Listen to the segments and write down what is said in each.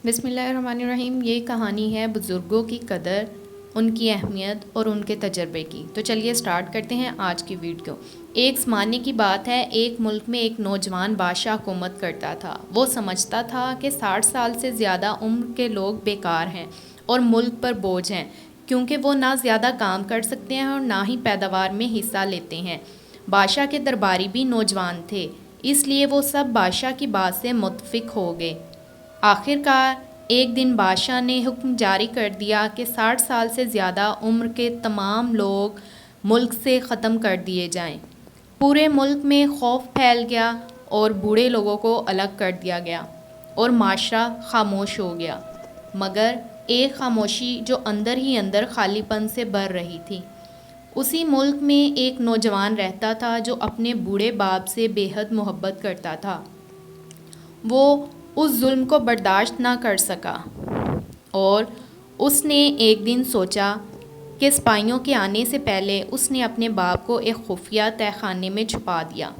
بسم اللہ الرحمن الرحیم۔ یہ کہانی ہے بزرگوں کی قدر، ان کی اہمیت اور ان کے تجربے کی۔ تو چلیے سٹارٹ کرتے ہیں آج کی ویڈیو۔ ایک زمانے کی بات ہے، ایک ملک میں ایک نوجوان بادشاہ حکومت کرتا تھا۔ وہ سمجھتا تھا کہ 60 سال سے زیادہ عمر کے لوگ بیکار ہیں اور ملک پر بوجھ ہیں، کیونکہ وہ نہ زیادہ کام کر سکتے ہیں اور نہ ہی پیداوار میں حصہ لیتے ہیں۔ بادشاہ کے درباری بھی نوجوان تھے، اس لیے وہ سب بادشاہ کی بات سے متفق ہو گئے۔ آخر کار ایک دن بادشاہ نے حکم جاری کر دیا کہ 60 سال سے زیادہ عمر کے تمام لوگ ملک سے ختم کر دیے جائیں۔ پورے ملک میں خوف پھیل گیا اور بوڑھے لوگوں کو الگ کر دیا گیا اور معاشرہ خاموش ہو گیا، مگر ایک خاموشی جو اندر ہی اندر خالی پن سے بھر رہی تھی۔ اسی ملک میں ایک نوجوان رہتا تھا جو اپنے بوڑھے باپ سے بے حد محبت کرتا تھا۔ وہ اس ظلم کو برداشت نہ کر سکا اور اس نے ایک دن سوچا کہ سپاہیوں کے آنے سے پہلے اس نے اپنے باپ کو ایک خفیہ تہہ خانے میں چھپا دیا۔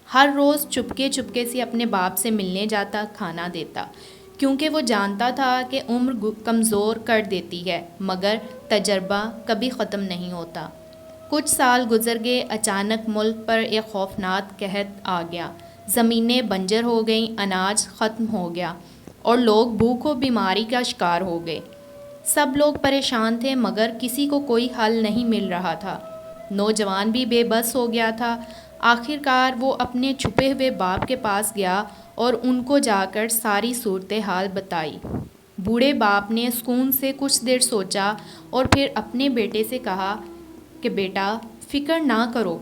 ہر روز چپکے چپکے سے اپنے باپ سے ملنے جاتا، کھانا دیتا، کیونکہ وہ جانتا تھا کہ عمر کمزور کر دیتی ہے، مگر تجربہ کبھی ختم نہیں ہوتا۔ کچھ سال گزر گئے، اچانک ملک پر ایک خوفناک قحط آ گیا۔ زمینیں بنجر ہو گئیں، اناج ختم ہو گیا اور لوگ بھوک و بیماری کا شکار ہو گئے۔ سب لوگ پریشان تھے، مگر کسی کو کوئی حل نہیں مل رہا تھا۔ نوجوان بھی بے بس ہو گیا تھا۔ آخر کار وہ اپنے چھپے ہوئے باپ کے پاس گیا اور ان کو جا کر ساری صورتحال بتائی۔ بوڑھے باپ نے سکون سے کچھ دیر سوچا اور پھر اپنے بیٹے سے کہا کہ بیٹا، فکر نہ کرو،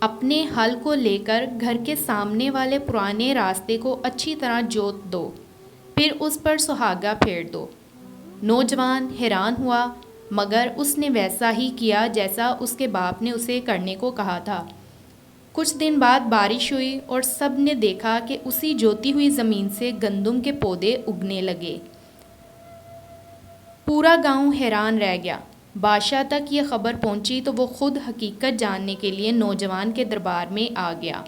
اپنے حل کو لے کر گھر کے سامنے والے پرانے راستے کو اچھی طرح جوت دو، پھر اس پر سہاگا پھیر دو۔ نوجوان حیران ہوا، مگر اس نے ویسا ہی کیا جیسا اس کے باپ نے اسے کرنے کو کہا تھا۔ کچھ دن بعد بارش ہوئی اور سب نے دیکھا کہ اسی جوتی ہوئی زمین سے گندم کے پودے اگنے لگے۔ پورا گاؤں حیران رہ گیا۔ بادشاہ تک یہ خبر پہنچی تو وہ خود حقیقت جاننے کے لیے نوجوان کے دربار میں آ گیا۔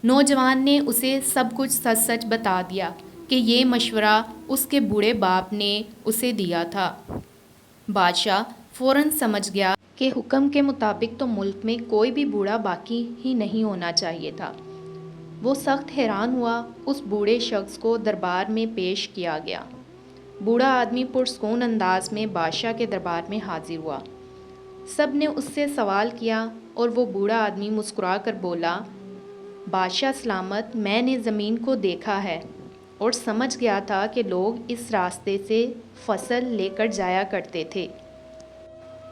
نوجوان نے اسے سب کچھ سچ سچ بتا دیا کہ یہ مشورہ اس کے بوڑھے باپ نے اسے دیا تھا۔ بادشاہ فوراً سمجھ گیا کہ حکم کے مطابق تو ملک میں کوئی بھی بوڑھا باقی ہی نہیں ہونا چاہیے تھا۔ وہ سخت حیران ہوا۔ اس بوڑھے شخص کو دربار میں پیش کیا گیا۔ بوڑھا آدمی پرسکون انداز میں بادشاہ کے دربار میں حاضر ہوا۔ سب نے اس سے سوال کیا اور وہ بوڑھا آدمی مسکرا کر بولا، بادشاہ سلامت، میں نے زمین کو دیکھا ہے اور سمجھ گیا تھا کہ لوگ اس راستے سے فصل لے کر جایا کرتے تھے،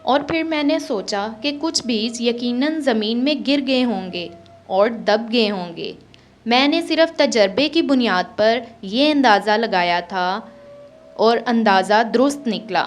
اور پھر میں نے سوچا کہ کچھ بیج یقیناً زمین میں گر گئے ہوں گے اور دب گئے ہوں گے۔ میں نے صرف تجربے کی بنیاد پر یہ اندازہ لگایا تھا اور اندازہ درست نکلا،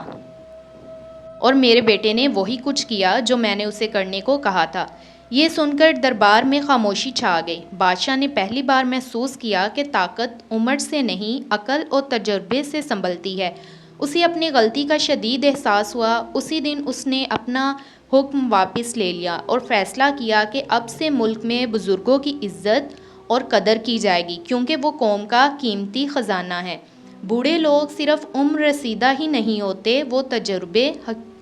اور میرے بیٹے نے وہی کچھ کیا جو میں نے اسے کرنے کو کہا تھا۔ یہ سن کر دربار میں خاموشی چھا گئی۔ بادشاہ نے پہلی بار محسوس کیا کہ طاقت عمر سے نہیں، عقل اور تجربے سے سنبھلتی ہے۔ اسے اپنی غلطی کا شدید احساس ہوا۔ اسی دن اس نے اپنا حکم واپس لے لیا اور فیصلہ کیا کہ اب سے ملک میں بزرگوں کی عزت اور قدر کی جائے گی، کیونکہ وہ قوم کا قیمتی خزانہ ہے۔ بوڑھے لوگ صرف عمر رسیدہ ہی نہیں ہوتے، وہ تجربے،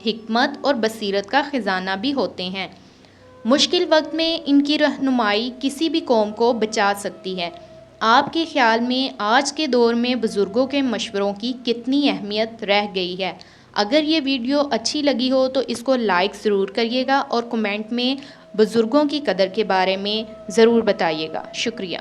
حکمت اور بصیرت کا خزانہ بھی ہوتے ہیں۔ مشکل وقت میں ان کی رہنمائی کسی بھی قوم کو بچا سکتی ہے۔ آپ کے خیال میں آج کے دور میں بزرگوں کے مشوروں کی کتنی اہمیت رہ گئی ہے؟ اگر یہ ویڈیو اچھی لگی ہو تو اس کو لائک ضرور کریے گا اور کمنٹ میں بزرگوں کی قدر کے بارے میں ضرور بتائیے گا۔ شکریہ۔